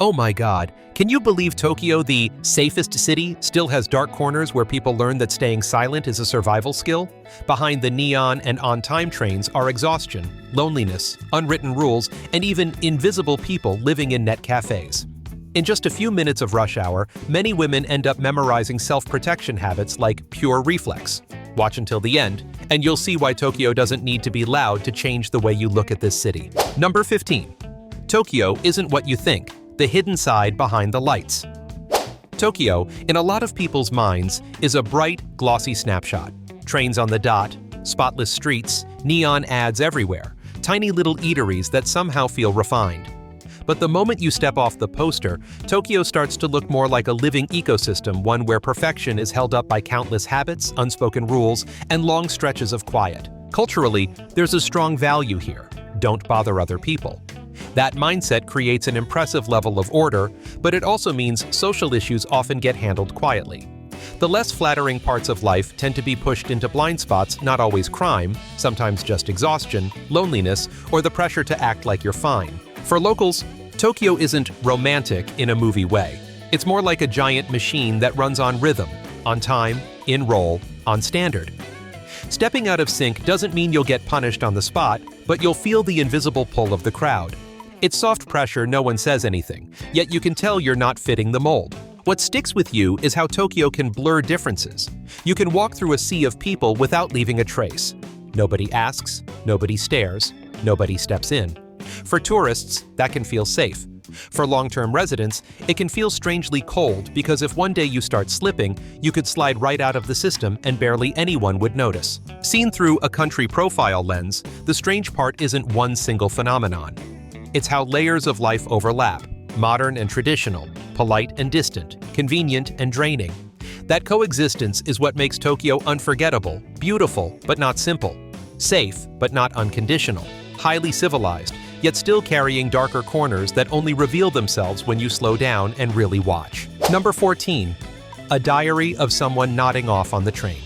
Oh my god, can you believe Tokyo, the safest city, still has dark corners where people learn that staying silent is a survival skill? Behind the neon and on-time trains are exhaustion, loneliness, unwritten rules, and even invisible people living in net cafes. In just a few minutes of rush hour, many women end up memorizing self-protection habits like pure reflex. Watch until the end, and you'll see why Tokyo doesn't need to be loud to change the way you look at this city. Number 15. Tokyo isn't what you think. The hidden side behind the lights. Tokyo, in a lot of people's minds, is a bright, glossy snapshot. Trains on the dot, spotless streets, neon ads everywhere, tiny little eateries that somehow feel refined. But the moment you step off the poster, Tokyo starts to look more like a living ecosystem, one where perfection is held up by countless habits, unspoken rules, and long stretches of quiet. Culturally, there's a strong value here. Don't bother other people. That mindset creates an impressive level of order, but it also means social issues often get handled quietly. The less flattering parts of life tend to be pushed into blind spots, not always crime, sometimes just exhaustion, loneliness, or the pressure to act like you're fine. For locals, Tokyo isn't romantic in a movie way. It's more like a giant machine that runs on rhythm, on time, in roll, on standard. Stepping out of sync doesn't mean you'll get punished on the spot, but you'll feel the invisible pull of the crowd. It's soft pressure, no one says anything, yet you can tell you're not fitting the mold. What sticks with you is how Tokyo can blur differences. You can walk through a sea of people without leaving a trace. Nobody asks, nobody stares, nobody steps in. For tourists, that can feel safe. For long-term residents, it can feel strangely cold because if one day you start slipping, you could slide right out of the system and barely anyone would notice. Seen through a country profile lens, the strange part isn't one single phenomenon. It's how layers of life overlap, modern and traditional, polite and distant, convenient and draining. That coexistence is what makes Tokyo unforgettable, beautiful but not simple, safe but not unconditional, highly civilized, yet still carrying darker corners that only reveal themselves when you slow down and really watch. Number 14. A diary of someone nodding off on the train.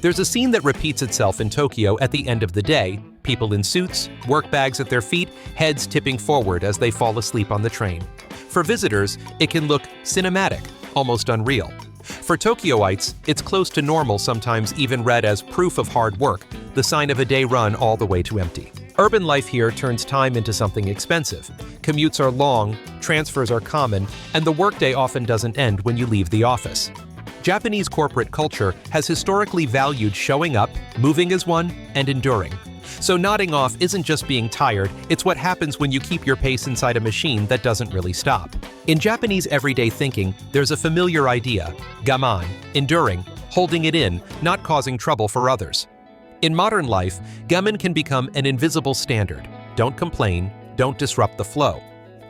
There's a scene that repeats itself in Tokyo at the end of the day, people in suits, work bags at their feet, heads tipping forward as they fall asleep on the train. For visitors, it can look cinematic, almost unreal. For Tokyoites, it's close to normal, sometimes even read as proof of hard work, the sign of a day run all the way to empty. Urban life here turns time into something expensive. Commutes are long, transfers are common, and the workday often doesn't end when you leave the office. Japanese corporate culture has historically valued showing up, moving as one, and enduring. So nodding off isn't just being tired, it's what happens when you keep your pace inside a machine that doesn't really stop. In Japanese everyday thinking, there's a familiar idea: gaman, enduring, holding it in, not causing trouble for others. In modern life, gaman can become an invisible standard. Don't complain, don't disrupt the flow.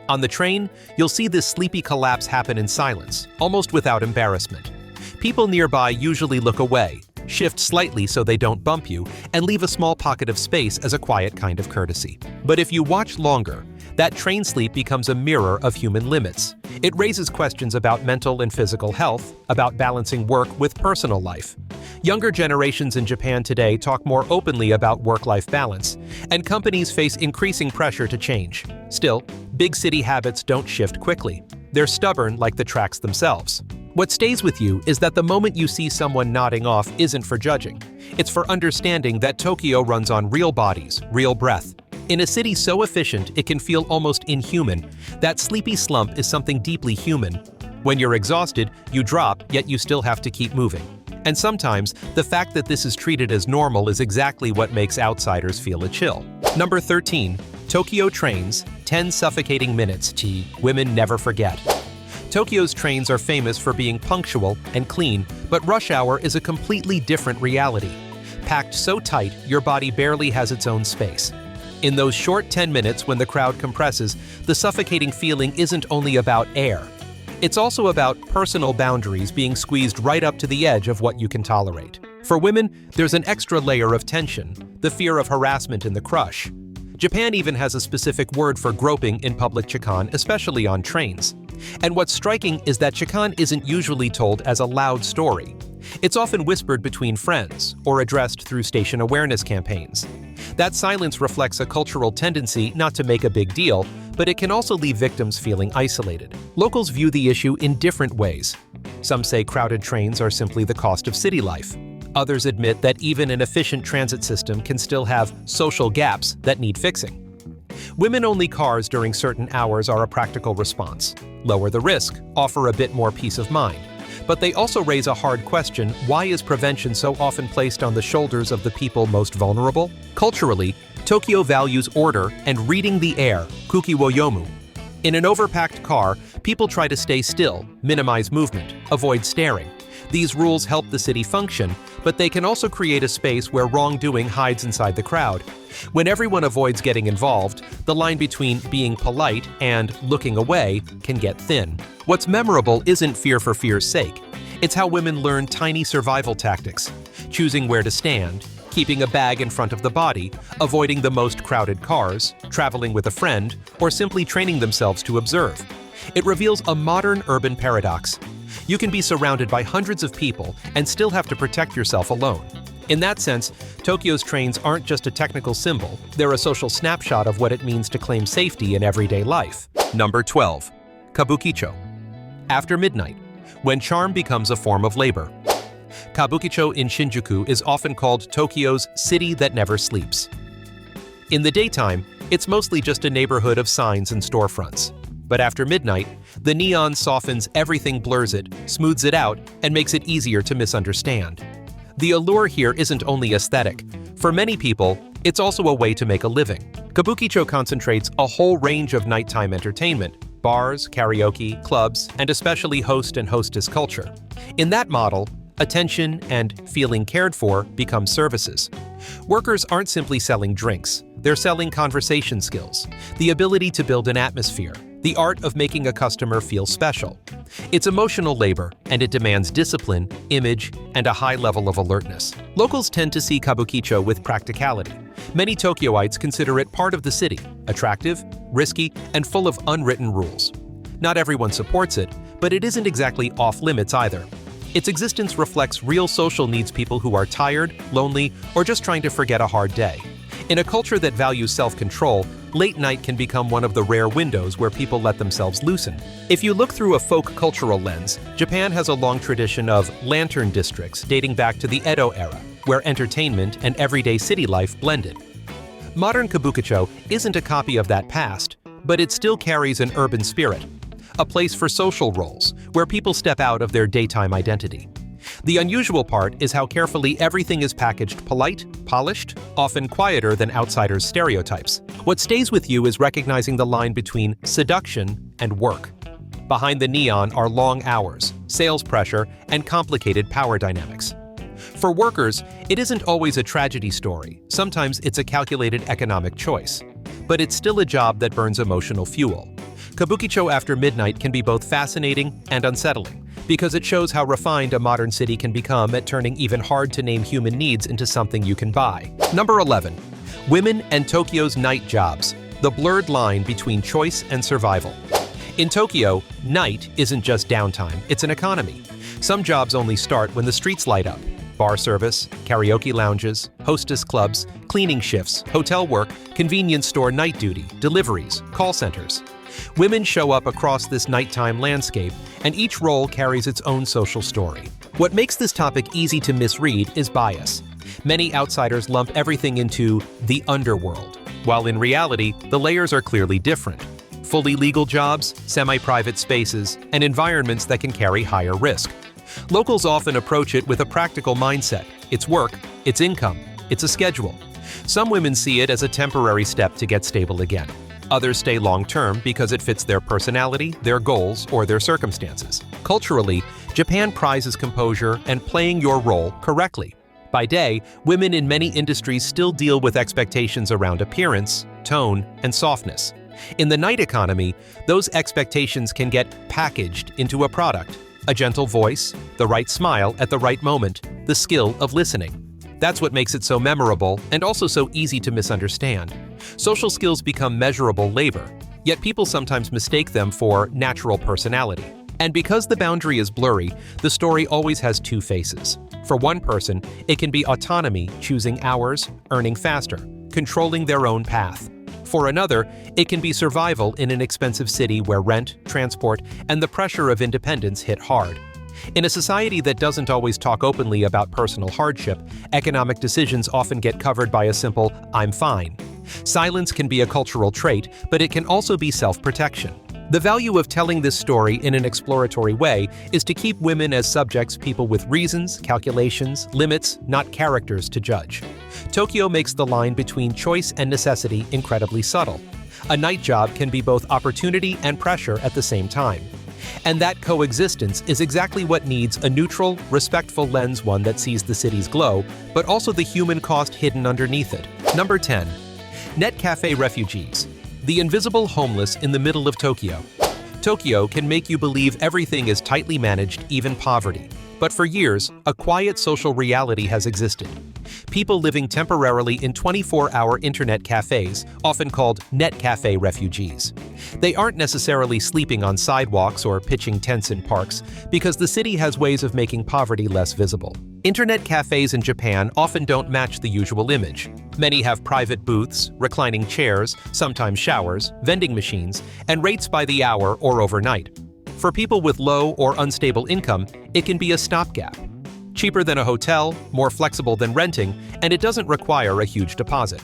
On the train, you'll see this sleepy collapse happen in silence, almost without embarrassment. People nearby usually look away, shift slightly so they don't bump you, and leave a small pocket of space as a quiet kind of courtesy. But if you watch longer, that train sleep becomes a mirror of human limits. It raises questions about mental and physical health, about balancing work with personal life. Younger generations in Japan today talk more openly about work-life balance, and companies face increasing pressure to change. Still, big city habits don't shift quickly. They're stubborn like the tracks themselves. What stays with you is that the moment you see someone nodding off isn't for judging. It's for understanding that Tokyo runs on real bodies, real breath. In a city so efficient it can feel almost inhuman, that sleepy slump is something deeply human. When you're exhausted, you drop, yet you still have to keep moving. And sometimes, the fact that this is treated as normal is exactly what makes outsiders feel a chill. Number 13. Tokyo trains, 10 suffocating minutes women never forget. Tokyo's trains are famous for being punctual and clean, but rush hour is a completely different reality. Packed so tight, your body barely has its own space. In those short 10 minutes when the crowd compresses, the suffocating feeling isn't only about air. It's also about personal boundaries being squeezed right up to the edge of what you can tolerate. For women, there's an extra layer of tension, the fear of harassment in the crush. Japan even has a specific word for groping in public Chikan, especially on trains. And what's striking is that Chikan isn't usually told as a loud story. It's often whispered between friends or addressed through station awareness campaigns. That silence reflects a cultural tendency not to make a big deal, but it can also leave victims feeling isolated. Locals view the issue in different ways. Some say crowded trains are simply the cost of city life. Others admit that even an efficient transit system can still have social gaps that need fixing. Women-only cars during certain hours are a practical response. Lower the risk, offer a bit more peace of mind. But they also raise a hard question: why is prevention so often placed on the shoulders of the people most vulnerable? Culturally, Tokyo values order and reading the air, kuki wo yomu. In an overpacked car, people try to stay still, minimize movement, avoid staring. These rules help the city function, but they can also create a space where wrongdoing hides inside the crowd. When everyone avoids getting involved, the line between being polite and looking away can get thin. What's memorable isn't fear for fear's sake. It's how women learn tiny survival tactics, choosing where to stand, keeping a bag in front of the body, avoiding the most crowded cars, traveling with a friend, or simply training themselves to observe. It reveals a modern urban paradox. You can be surrounded by hundreds of people and still have to protect yourself alone. In that sense, Tokyo's trains aren't just a technical symbol, they're a social snapshot of what it means to claim safety in everyday life. Number 12. Kabukicho. After midnight, when charm becomes a form of labor. Kabukicho in Shinjuku is often called Tokyo's city that never sleeps. In the daytime, it's mostly just a neighborhood of signs and storefronts. But after midnight, the neon softens everything, blurs it, smooths it out, and makes it easier to misunderstand. The allure here isn't only aesthetic. For many people, it's also a way to make a living. Kabukicho concentrates a whole range of nighttime entertainment: bars, karaoke, clubs, and especially host and hostess culture. In that model, attention and feeling cared for become services. Workers aren't simply selling drinks, they're selling conversation skills, the ability to build an atmosphere, the art of making a customer feel special. It's emotional labor, and it demands discipline, image, and a high level of alertness. Locals tend to see Kabukicho with practicality. Many Tokyoites consider it part of the city, attractive, risky, and full of unwritten rules. Not everyone supports it, but it isn't exactly off-limits either. Its existence reflects real social needs: people who are tired, lonely, or just trying to forget a hard day. In a culture that values self-control, late night can become one of the rare windows where people let themselves loosen. If you look through a folk cultural lens, Japan has a long tradition of lantern districts dating back to the Edo era, where entertainment and everyday city life blended. Modern Kabukicho isn't a copy of that past, but it still carries an urban spirit, a place for social roles, where people step out of their daytime identity. The unusual part is how carefully everything is packaged: polite, polished, often quieter than outsiders' stereotypes. What stays with you is recognizing the line between seduction and work. Behind the neon are long hours, sales pressure, and complicated power dynamics. For workers, it isn't always a tragedy story. Sometimes it's a calculated economic choice. But it's still a job that burns emotional fuel. Kabukicho after midnight can be both fascinating and unsettling, because it shows how refined a modern city can become at turning even hard-to-name human needs into something you can buy. Number 11. Women and Tokyo's night jobs, the blurred line between choice and survival. In Tokyo, night isn't just downtime, it's an economy. Some jobs only start when the streets light up. Bar service, karaoke lounges, hostess clubs, cleaning shifts, hotel work, convenience store night duty, deliveries, call centers. Women show up across this nighttime landscape, and each role carries its own social story. What makes this topic easy to misread is bias. Many outsiders lump everything into the underworld, while in reality, the layers are clearly different. Fully legal jobs, semi-private spaces, and environments that can carry higher risk. Locals often approach it with a practical mindset. It's work, it's income, it's a schedule. Some women see it as a temporary step to get stable again. Others stay long-term because it fits their personality, their goals, or their circumstances. Culturally, Japan prizes composure and playing your role correctly. By day, women in many industries still deal with expectations around appearance, tone, and softness. In the night economy, those expectations can get packaged into a product: a gentle voice, the right smile at the right moment, the skill of listening. That's what makes it so memorable and also so easy to misunderstand. Social skills become measurable labor, yet people sometimes mistake them for natural personality. And because the boundary is blurry, the story always has two faces. For one person, it can be autonomy, choosing hours, earning faster, controlling their own path. For another, it can be survival in an expensive city where rent, transport, and the pressure of independence hit hard. In a society that doesn't always talk openly about personal hardship, economic decisions often get covered by a simple, "I'm fine." Silence can be a cultural trait, but it can also be self-protection. The value of telling this story in an exploratory way is to keep women as subjects, people with reasons, calculations, limits, not characters to judge. Tokyo makes the line between choice and necessity incredibly subtle. A night job can be both opportunity and pressure at the same time. And that coexistence is exactly what needs a neutral, respectful lens, one that sees the city's glow, but also the human cost hidden underneath it. Number 10. Net cafe refugees. The invisible homeless in the middle of Tokyo. Tokyo can make you believe everything is tightly managed, even poverty. But for years, a quiet social reality has existed. People living temporarily in 24-hour internet cafes, often called net cafe refugees. They aren't necessarily sleeping on sidewalks or pitching tents in parks, because the city has ways of making poverty less visible. Internet cafes in Japan often don't match the usual image. Many have private booths, reclining chairs, sometimes showers, vending machines, and rates by the hour or overnight. For people with low or unstable income, it can be a stopgap. Cheaper than a hotel, more flexible than renting, and it doesn't require a huge deposit.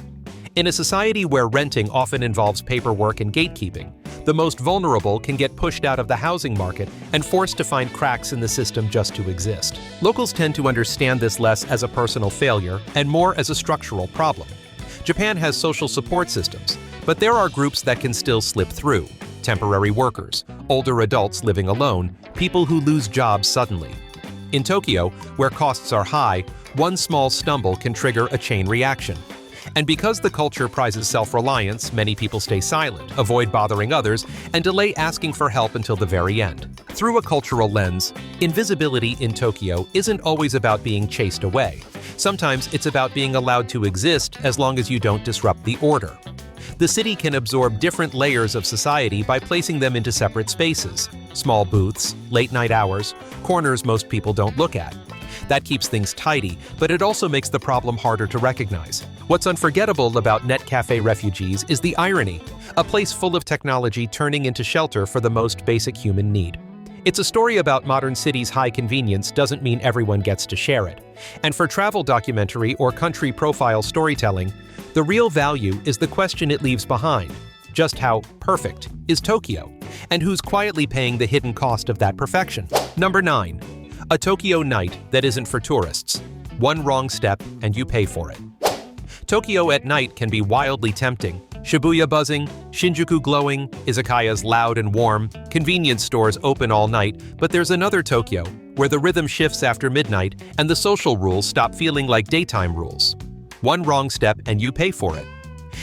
In a society where renting often involves paperwork and gatekeeping, the most vulnerable can get pushed out of the housing market and forced to find cracks in the system just to exist. Locals tend to understand this less as a personal failure and more as a structural problem. Japan has social support systems, but there are groups that can still slip through. Temporary workers, older adults living alone, people who lose jobs suddenly. In Tokyo, where costs are high, one small stumble can trigger a chain reaction. And because the culture prizes self-reliance, many people stay silent, avoid bothering others, and delay asking for help until the very end. Through a cultural lens, invisibility in Tokyo isn't always about being chased away. Sometimes it's about being allowed to exist as long as you don't disrupt the order. The city can absorb different layers of society by placing them into separate spaces, small booths, late-night hours, corners most people don't look at. That keeps things tidy, but it also makes the problem harder to recognize. What's unforgettable about net cafe refugees is the irony, a place full of technology turning into shelter for the most basic human need. It's a story about modern cities' high convenience doesn't mean everyone gets to share it. And for travel documentary or country profile storytelling, the real value is the question it leaves behind. Just how perfect is Tokyo? And who's quietly paying the hidden cost of that perfection? Number 9. A Tokyo night that isn't for tourists. One wrong step and you pay for it. Tokyo at night can be wildly tempting. Shibuya buzzing, Shinjuku glowing, izakayas loud and warm, convenience stores open all night, but there's another Tokyo, where the rhythm shifts after midnight and the social rules stop feeling like daytime rules. One wrong step and you pay for it.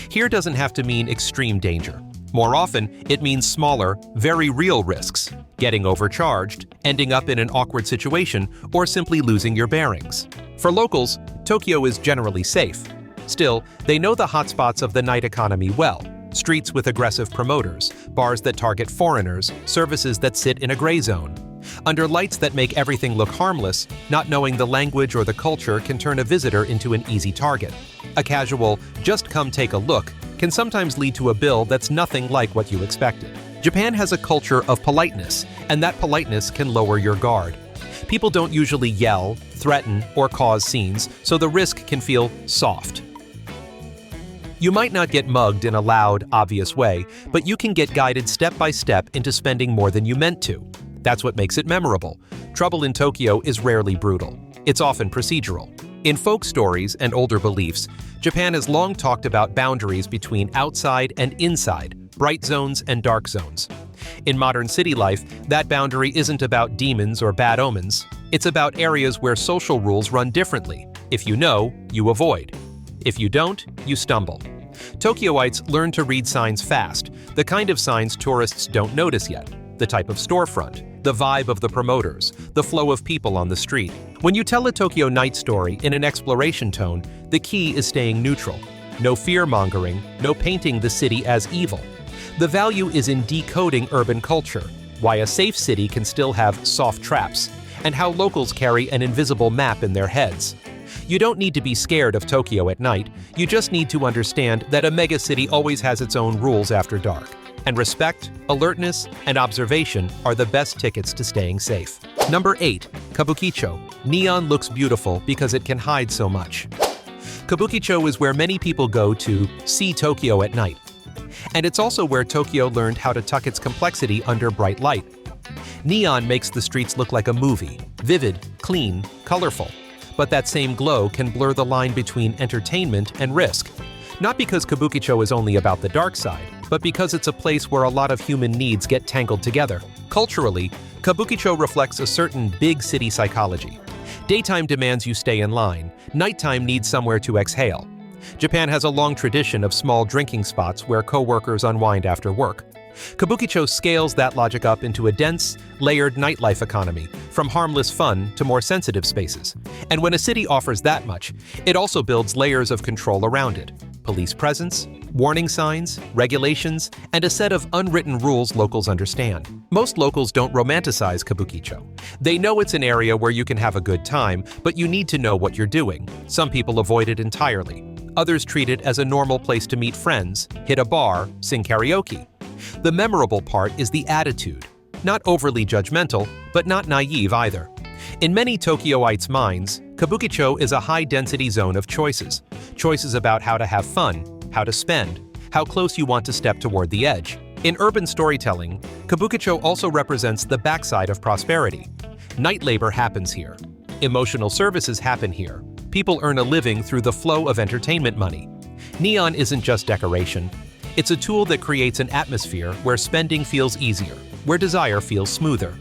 Here doesn't have to mean extreme danger. More often, it means smaller, very real risks. Getting overcharged, ending up in an awkward situation, or simply losing your bearings. For locals, Tokyo is generally safe. Still, they know the hotspots of the night economy well. Streets with aggressive promoters, bars that target foreigners, services that sit in a gray zone. Under lights that make everything look harmless, not knowing the language or the culture can turn a visitor into an easy target. A casual, just come take a look, can sometimes lead to a bill that's nothing like what you expected. Japan has a culture of politeness, and that politeness can lower your guard. People don't usually yell, threaten, or cause scenes, so the risk can feel soft. You might not get mugged in a loud, obvious way, but you can get guided step by step into spending more than you meant to. That's what makes it memorable. Trouble in Tokyo is rarely brutal. It's often procedural. In folk stories and older beliefs, Japan has long talked about boundaries between outside and inside, bright zones and dark zones. In modern city life, that boundary isn't about demons or bad omens. It's about areas where social rules run differently. If you know, you avoid. If you don't, you stumble. Tokyoites learn to read signs fast, the kind of signs tourists don't notice yet. The type of storefront, the vibe of the promoters, the flow of people on the street. When you tell a Tokyo night story in an exploration tone, the key is staying neutral. No fear-mongering, no painting the city as evil. The value is in decoding urban culture, why a safe city can still have soft traps, and how locals carry an invisible map in their heads. You don't need to be scared of Tokyo at night, you just need to understand that a megacity always has its own rules after dark. And respect, alertness, and observation are the best tickets to staying safe. Number 8. Kabukicho. Neon looks beautiful because it can hide so much. Kabukicho is where many people go to see Tokyo at night. And it's also where Tokyo learned how to tuck its complexity under bright light. Neon makes the streets look like a movie, vivid, clean, colorful. But that same glow can blur the line between entertainment and risk. Not because Kabukicho is only about the dark side, but because it's a place where a lot of human needs get tangled together. Culturally, Kabukicho reflects a certain big city psychology. Daytime demands you stay in line, nighttime needs somewhere to exhale. Japan has a long tradition of small drinking spots where co-workers unwind after work. Kabukicho scales that logic up into a dense, layered nightlife economy, from harmless fun to more sensitive spaces. And when a city offers that much, it also builds layers of control around it. Police presence, warning signs, regulations, and a set of unwritten rules locals understand. Most locals don't romanticize Kabukicho. They know it's an area where you can have a good time, but you need to know what you're doing. Some people avoid it entirely. Others treat it as a normal place to meet friends, hit a bar, sing karaoke. The memorable part is the attitude. Not overly judgmental, but not naive either. In many Tokyoites' minds, Kabukicho is a high-density zone of choices. Choices about how to have fun, how to spend, how close you want to step toward the edge. In urban storytelling, Kabukicho also represents the backside of prosperity. Night labor happens here. Emotional services happen here. People earn a living through the flow of entertainment money. Neon isn't just decoration. It's a tool that creates an atmosphere where spending feels easier, where desire feels smoother.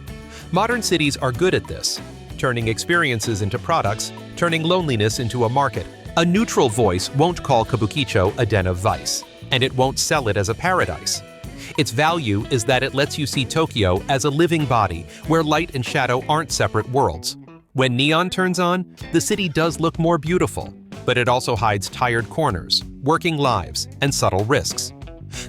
Modern cities are good at this, turning experiences into products, turning loneliness into a market. A neutral voice won't call Kabukicho a den of vice, and it won't sell it as a paradise. Its value is that it lets you see Tokyo as a living body where light and shadow aren't separate worlds. When neon turns on, the city does look more beautiful, but it also hides tired corners, working lives, and subtle risks.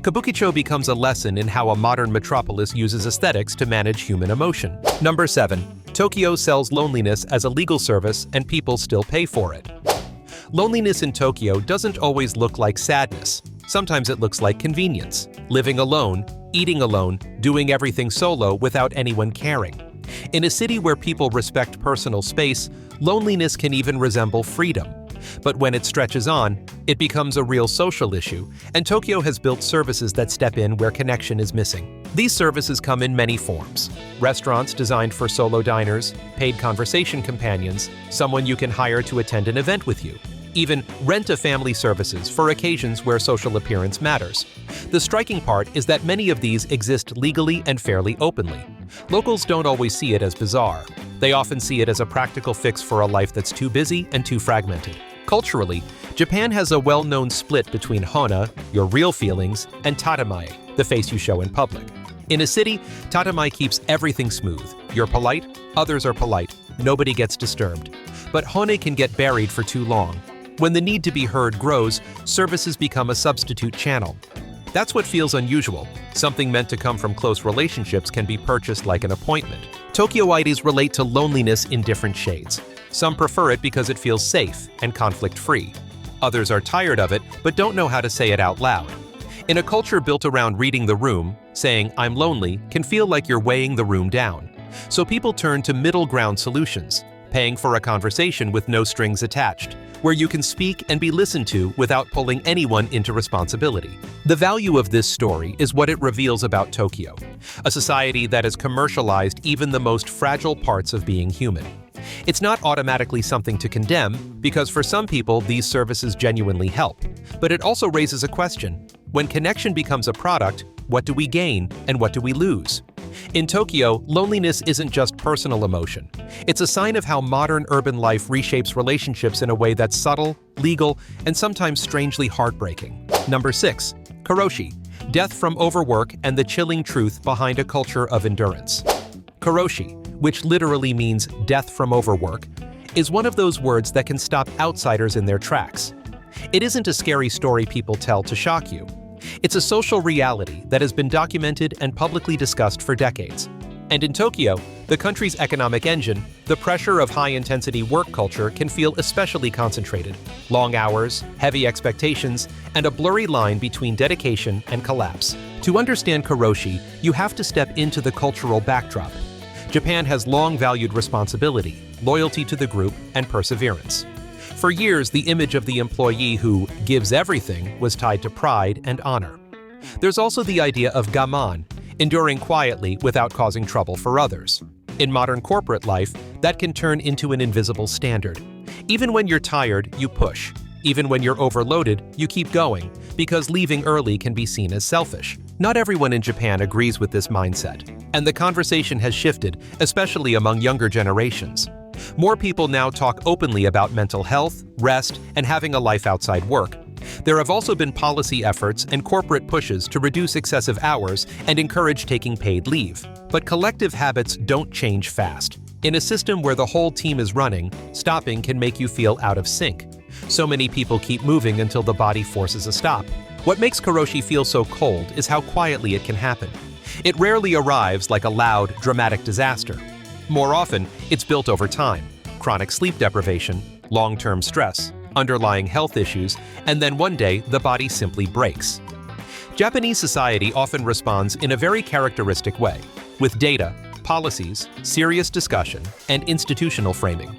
Kabukicho becomes a lesson in how a modern metropolis uses aesthetics to manage human emotion. Number 7. Tokyo sells loneliness as a legal service and people still pay for it. Loneliness in Tokyo doesn't always look like sadness. Sometimes it looks like convenience. Living alone, eating alone, doing everything solo without anyone caring. In a city where people respect personal space, loneliness can even resemble freedom. But when it stretches on, it becomes a real social issue, and Tokyo has built services that step in where connection is missing. These services come in many forms. Restaurants designed for solo diners, paid conversation companions, someone you can hire to attend an event with you. Even rent-a-family services for occasions where social appearance matters. The striking part is that many of these exist legally and fairly openly. Locals don't always see it as bizarre. They often see it as a practical fix for a life that's too busy and too fragmented. Culturally, Japan has a well-known split between hona, your real feelings, and tatemae, the face you show in public. In a city, tatemae keeps everything smooth. You're polite, others are polite, nobody gets disturbed. But hone can get buried for too long. When the need to be heard grows, services become a substitute channel. That's what feels unusual. Something meant to come from close relationships can be purchased like an appointment. Tokyoites relate to loneliness in different shades. Some prefer it because it feels safe and conflict-free. Others are tired of it but don't know how to say it out loud. In a culture built around reading the room, saying "I'm lonely" can feel like you're weighing the room down. So people turn to middle ground solutions, paying for a conversation with no strings attached, where you can speak and be listened to without pulling anyone into responsibility. The value of this story is what it reveals about Tokyo, a society that has commercialized even the most fragile parts of being human. It's not automatically something to condemn, because for some people these services genuinely help. But it also raises a question. When connection becomes a product, what do we gain and what do we lose? In Tokyo, loneliness isn't just personal emotion. It's a sign of how modern urban life reshapes relationships in a way that's subtle, legal, and sometimes strangely heartbreaking. Number 6. Karoshi. Death from overwork and the chilling truth behind a culture of endurance. Karoshi, which literally means death from overwork, is one of those words that can stop outsiders in their tracks. It isn't a scary story people tell to shock you. It's a social reality that has been documented and publicly discussed for decades. And in Tokyo, The country's economic engine, the pressure of high-intensity work culture can feel especially concentrated. Long hours, heavy expectations, and a blurry line between dedication and collapse. To understand Karoshi, you have to step into the cultural backdrop. Japan has long valued responsibility, loyalty to the group, and perseverance. For years, the image of the employee who gives everything was tied to pride and honor. There's also the idea of gaman, enduring quietly without causing trouble for others. In modern corporate life, that can turn into an invisible standard. Even when you're tired, you push. Even when you're overloaded, you keep going, because leaving early can be seen as selfish. Not everyone in Japan agrees with this mindset, and the conversation has shifted, especially among younger generations. More people now talk openly about mental health, rest, and having a life outside work. There have also been policy efforts and corporate pushes to reduce excessive hours and encourage taking paid leave. But collective habits don't change fast. In a system where the whole team is running, stopping can make you feel out of sync. So many people keep moving until the body forces a stop. What makes Karoshi feel so cold is how quietly it can happen. It rarely arrives like a loud, dramatic disaster. More often, it's built over time: chronic sleep deprivation, long-term stress, underlying health issues, and then one day the body simply breaks. Japanese society often responds in a very characteristic way, with data, policies, serious discussion, and institutional framing.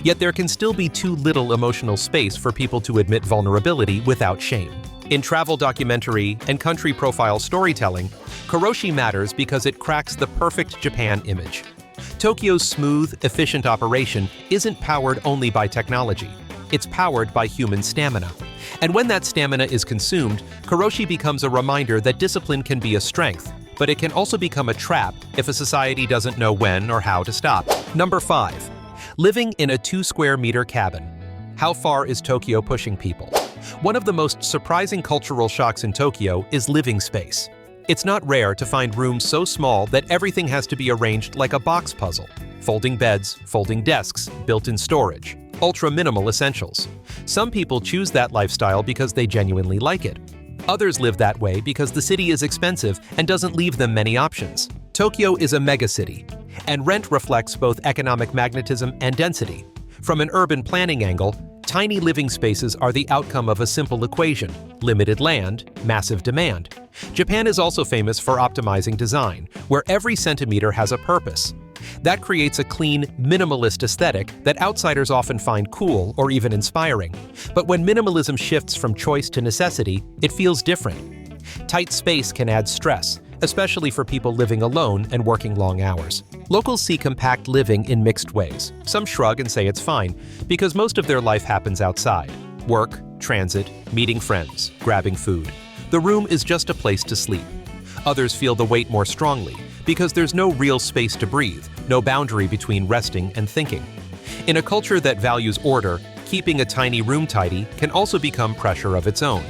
Yet there can still be too little emotional space for people to admit vulnerability without shame. In travel documentary and country profile storytelling, Karoshi matters because it cracks the perfect Japan image. Tokyo's smooth, efficient operation isn't powered only by technology. It's powered by human stamina. And when that stamina is consumed, Karoshi becomes a reminder that discipline can be a strength, but it can also become a trap if a society doesn't know when or how to stop. Number 5. Living in a 2-square-meter cabin. How far is Tokyo pushing people? One of the most surprising cultural shocks in Tokyo is living space. It's not rare to find rooms so small that everything has to be arranged like a box puzzle. Folding beds, folding desks, built-in storage, ultra-minimal essentials. Some people choose that lifestyle because they genuinely like it. Others live that way because the city is expensive and doesn't leave them many options. Tokyo is a megacity, and rent reflects both economic magnetism and density. From an urban planning angle, tiny living spaces are the outcome of a simple equation: limited land, massive demand. Japan is also famous for optimizing design, where every centimeter has a purpose. That creates a clean, minimalist aesthetic that outsiders often find cool or even inspiring. But when minimalism shifts from choice to necessity, it feels different. Tight space can add stress, especially for people living alone and working long hours. Locals see compact living in mixed ways. Some shrug and say it's fine, because most of their life happens outside: work, transit, meeting friends, grabbing food. The room is just a place to sleep. Others feel the weight more strongly, because there's no real space to breathe, no boundary between resting and thinking. In a culture that values order, keeping a tiny room tidy can also become pressure of its own.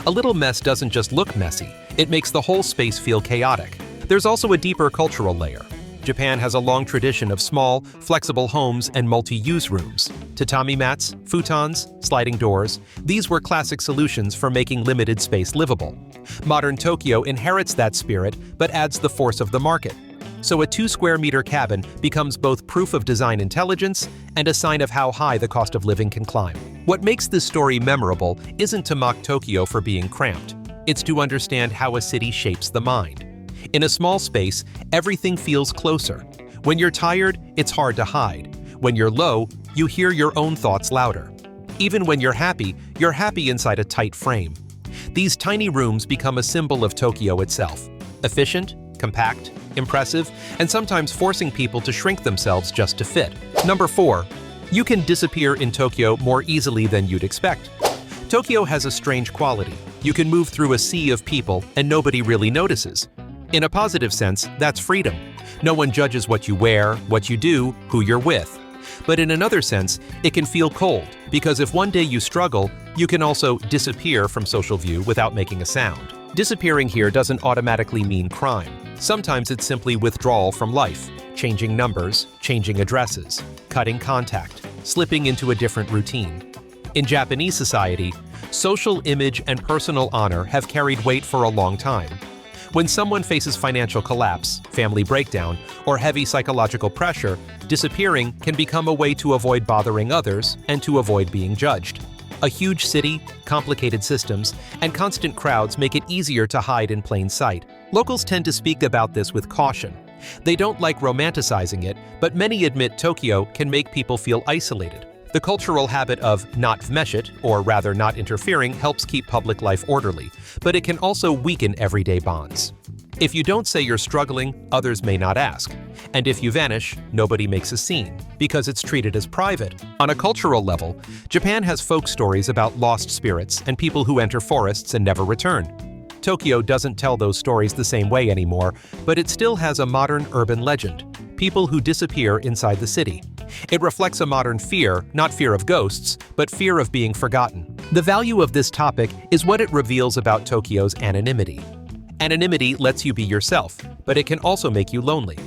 A little mess doesn't just look messy, it makes the whole space feel chaotic. There's also a deeper cultural layer. Japan has a long tradition of small, flexible homes and multi-use rooms. Tatami mats, futons, sliding doors, these were classic solutions for making limited space livable. Modern Tokyo inherits that spirit but adds the force of the market. So a 2-square-meter cabin becomes both proof of design intelligence and a sign of how high the cost of living can climb. What makes this story memorable isn't to mock Tokyo for being cramped. It's to understand how a city shapes the mind. In a small space, everything feels closer. When you're tired, it's hard to hide. When you're low, you hear your own thoughts louder. Even when you're happy inside a tight frame. These tiny rooms become a symbol of Tokyo itself. Efficient, compact, impressive, and sometimes forcing people to shrink themselves just to fit. Number 4. You can disappear in Tokyo more easily than you'd expect. Tokyo has a strange quality. You can move through a sea of people and nobody really notices. In a positive sense, that's freedom. No one judges what you wear, what you do, who you're with. But in another sense, it can feel cold, because if one day you struggle, you can also disappear from social view without making a sound. Disappearing here doesn't automatically mean crime. Sometimes it's simply withdrawal from life, changing numbers, changing addresses, cutting contact, slipping into a different routine. In Japanese society, social image and personal honor have carried weight for a long time. When someone faces financial collapse, family breakdown, or heavy psychological pressure, disappearing can become a way to avoid bothering others and to avoid being judged. A huge city, complicated systems, and constant crowds make it easier to hide in plain sight. Locals tend to speak about this with caution. They don't like romanticizing it, but many admit Tokyo can make people feel isolated. The cultural habit of not vmeshit, or rather not interfering, helps keep public life orderly, but it can also weaken everyday bonds. If you don't say you're struggling, others may not ask. And if you vanish, nobody makes a scene, because it's treated as private. On a cultural level, Japan has folk stories about lost spirits and people who enter forests and never return. Tokyo doesn't tell those stories the same way anymore, but it still has a modern urban legend: people who disappear inside the city. It reflects a modern fear, not fear of ghosts, but fear of being forgotten. The value of this topic is what it reveals about Tokyo's anonymity. Anonymity lets you be yourself, but it can also make you lonely.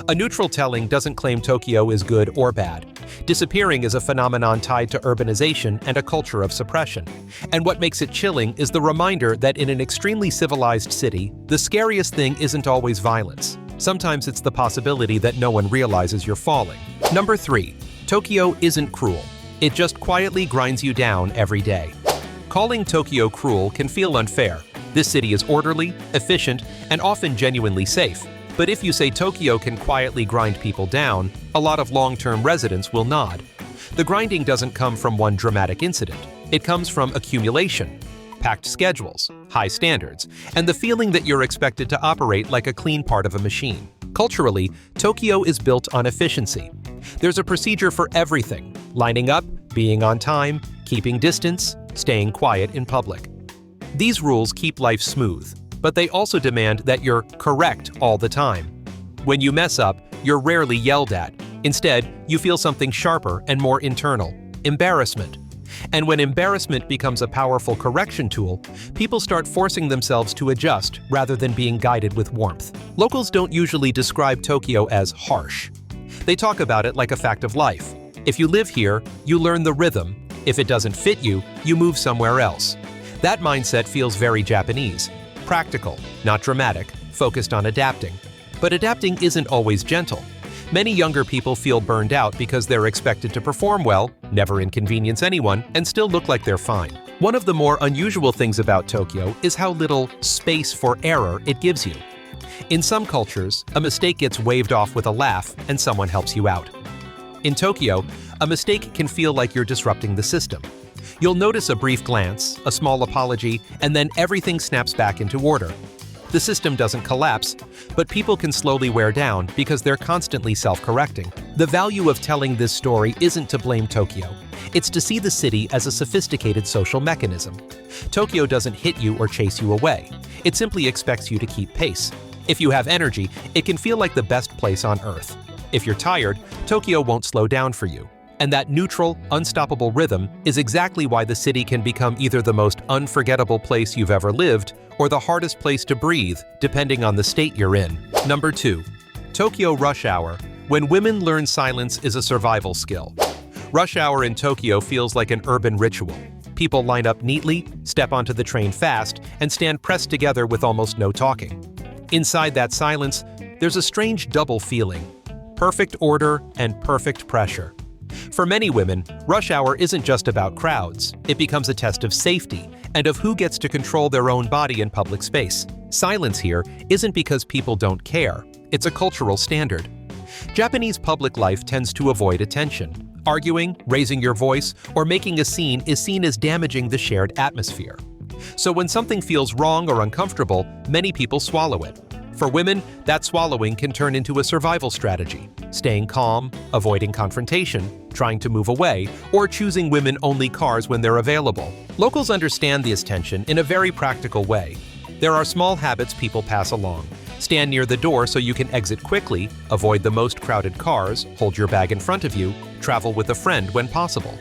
A neutral telling doesn't claim Tokyo is good or bad. Disappearing is a phenomenon tied to urbanization and a culture of suppression. And what makes it chilling is the reminder that in an extremely civilized city, the scariest thing isn't always violence. Sometimes it's the possibility that no one realizes you're falling. Number 3. Tokyo isn't cruel. It just quietly grinds you down every day. Calling Tokyo cruel can feel unfair. This city is orderly, efficient, and often genuinely safe. But if you say Tokyo can quietly grind people down, a lot of long-term residents will nod. The grinding doesn't come from one dramatic incident. It comes from accumulation. Packed schedules, high standards, and the feeling that you're expected to operate like a clean part of a machine. Culturally, Tokyo is built on efficiency. There's a procedure for everything: lining up, being on time, keeping distance, staying quiet in public. These rules keep life smooth, but they also demand that you're correct all the time. When you mess up, you're rarely yelled at. Instead, you feel something sharper and more internal: embarrassment. And when embarrassment becomes a powerful correction tool, people start forcing themselves to adjust rather than being guided with warmth. Locals don't usually describe Tokyo as harsh. They talk about it like a fact of life. If you live here, you learn the rhythm. If it doesn't fit you, you move somewhere else. That mindset feels very Japanese. Practical, not dramatic, focused on adapting. But adapting isn't always gentle. Many younger people feel burned out because they're expected to perform well, never inconvenience anyone, and still look like they're fine. One of the more unusual things about Tokyo is how little space for error it gives you. In some cultures, a mistake gets waved off with a laugh and someone helps you out. In Tokyo, a mistake can feel like you're disrupting the system. You'll notice a brief glance, a small apology, and then everything snaps back into order. The system doesn't collapse, but people can slowly wear down because they're constantly self-correcting. The value of telling this story isn't to blame Tokyo. It's to see the city as a sophisticated social mechanism. Tokyo doesn't hit you or chase you away. It simply expects you to keep pace. If you have energy, it can feel like the best place on Earth. If you're tired, Tokyo won't slow down for you. And that neutral, unstoppable rhythm is exactly why the city can become either the most unforgettable place you've ever lived or the hardest place to breathe, depending on the state you're in. Number 2. Tokyo rush hour. When women learn silence is a survival skill. Rush hour in Tokyo feels like an urban ritual. People line up neatly, step onto the train fast, and stand pressed together with almost no talking. Inside that silence, there's a strange double feeling: perfect order and perfect pressure. For many women, rush hour isn't just about crowds. It becomes a test of safety and of who gets to control their own body in public space. Silence here isn't because people don't care. It's a cultural standard. Japanese public life tends to avoid attention. Arguing, raising your voice, or making a scene is seen as damaging the shared atmosphere. So when something feels wrong or uncomfortable, many people swallow it. For women, that swallowing can turn into a survival strategy: staying calm, avoiding confrontation, trying to move away, or choosing women-only cars when they're available. Locals understand this tension in a very practical way. There are small habits people pass along. Stand near the door so you can exit quickly, avoid the most crowded cars, hold your bag in front of you, travel with a friend when possible.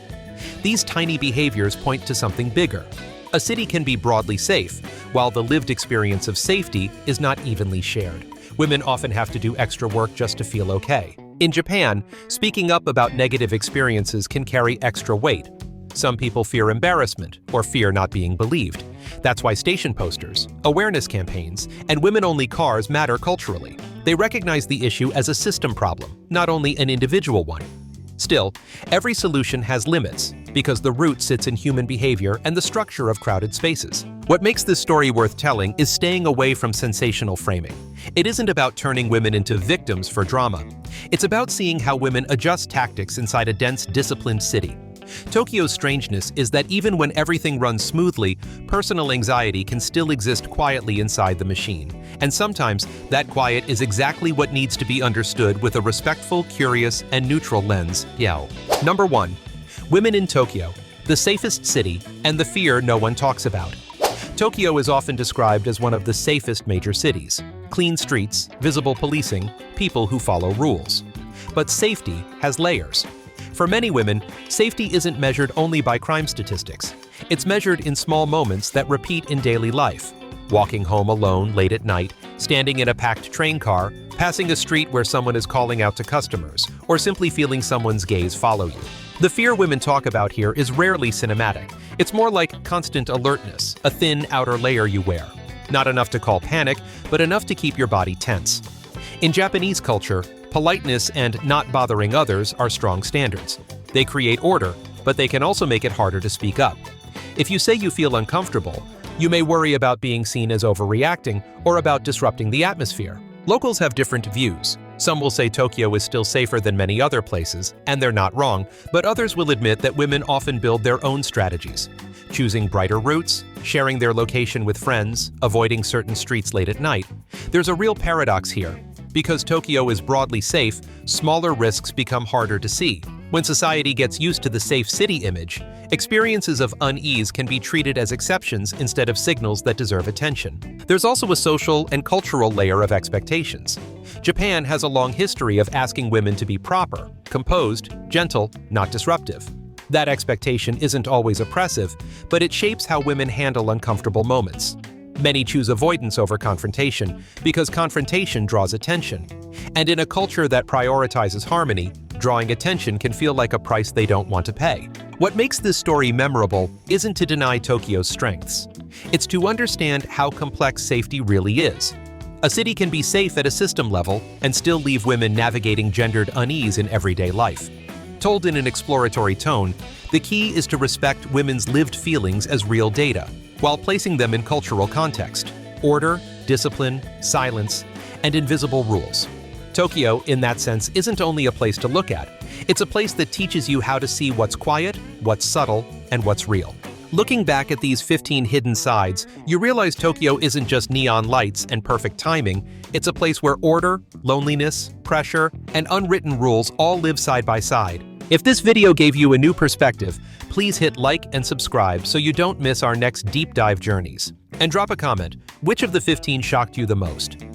These tiny behaviors point to something bigger. A city can be broadly safe, while the lived experience of safety is not evenly shared. Women often have to do extra work just to feel okay. In Japan, speaking up about negative experiences can carry extra weight. Some people fear embarrassment or fear not being believed, That's why station posters, awareness campaigns, and women-only cars matter culturally. They recognize the issue as a system problem, not only an individual one. Still, every solution has limits, because the root sits in human behavior and the structure of crowded spaces. What makes this story worth telling is staying away from sensational framing. It isn't about turning women into victims for drama. It's about seeing how women adjust tactics inside a dense, disciplined city. Tokyo's strangeness is that even when everything runs smoothly, personal anxiety can still exist quietly inside the machine. And sometimes, that quiet is exactly what needs to be understood with a respectful, curious, and neutral lens. Number 1. Women in Tokyo, the safest city, and the fear no one talks about. Tokyo is often described as one of the safest major cities. Clean streets, visible policing, people who follow rules. But safety has layers. For many women, safety isn't measured only by crime statistics. It's measured in small moments that repeat in daily life. Walking home alone late at night, standing in a packed train car, passing a street where someone is calling out to customers, or simply feeling someone's gaze follow you. The fear women talk about here is rarely cinematic. It's more like constant alertness, a thin outer layer you wear. Not enough to call panic, but enough to keep your body tense. In Japanese culture, politeness and not bothering others are strong standards. They create order, but they can also make it harder to speak up. If you say you feel uncomfortable, you may worry about being seen as overreacting or about disrupting the atmosphere. Locals have different views. Some will say Tokyo is still safer than many other places, and they're not wrong, but others will admit that women often build their own strategies. Choosing brighter routes, sharing their location with friends, avoiding certain streets late at night. There's a real paradox here. Because Tokyo is broadly safe, smaller risks become harder to see. When society gets used to the safe city image, experiences of unease can be treated as exceptions instead of signals that deserve attention. There's also a social and cultural layer of expectations. Japan has a long history of asking women to be proper, composed, gentle, not disruptive. That expectation isn't always oppressive, but it shapes how women handle uncomfortable moments. Many choose avoidance over confrontation because confrontation draws attention. And in a culture that prioritizes harmony, drawing attention can feel like a price they don't want to pay. What makes this story memorable isn't to deny Tokyo's strengths. It's to understand how complex safety really is. A city can be safe at a system level and still leave women navigating gendered unease in everyday life. Told in an exploratory tone, the key is to respect women's lived feelings as real data, while placing them in cultural context, order, discipline, silence, and invisible rules. Tokyo, in that sense, isn't only a place to look at. It's a place that teaches you how to see what's quiet, what's subtle, and what's real. Looking back at these 15 hidden sides, you realize Tokyo isn't just neon lights and perfect timing. It's a place where order, loneliness, pressure, and unwritten rules all live side by side. If this video gave you a new perspective, please hit like and subscribe so you don't miss our next deep dive journeys. And drop a comment, which of the 15 shocked you the most?